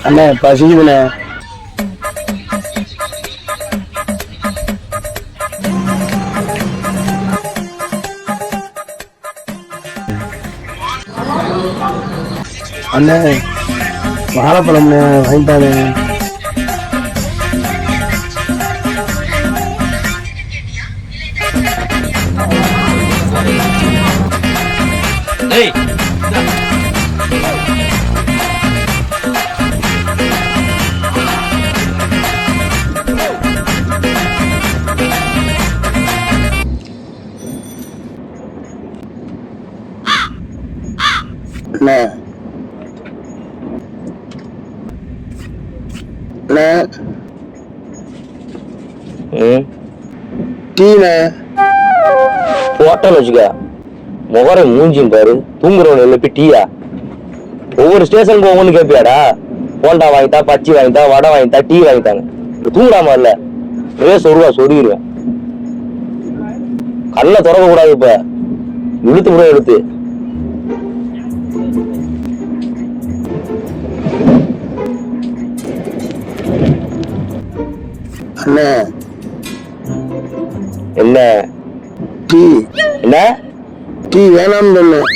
அண்ணே பசிக்குதுண்ணே. அண்ணே வாழைப்பழம்ண்ணே வாங்கிட்டானே. அண்ணே அண்ணே டீண்ணே ஹோட்டல் வச்சுக்க முகரை மூஞ்சியும் பாரு. தூங்குறவன் எழுப்பி டீயா? ஒவ்வொரு ஸ்டேஷன் போகணும்னு கேட்பியாடா? போண்டா வாங்கித்தா, பச்சி வாங்கித்தா, வடை வாங்கித்தா, டீ வாங்கித்தாங்க. தூங்குடாம இல்ல ரேஸ் ஒரு ரூபா சொருகிடுவேன். கல்ல திறக்க கூடாது. இப்ப இழுத்து கூட எடுத்து அண்ணே என்ன டீ என்ன டீ வேணாம்னு சொன்னேன்.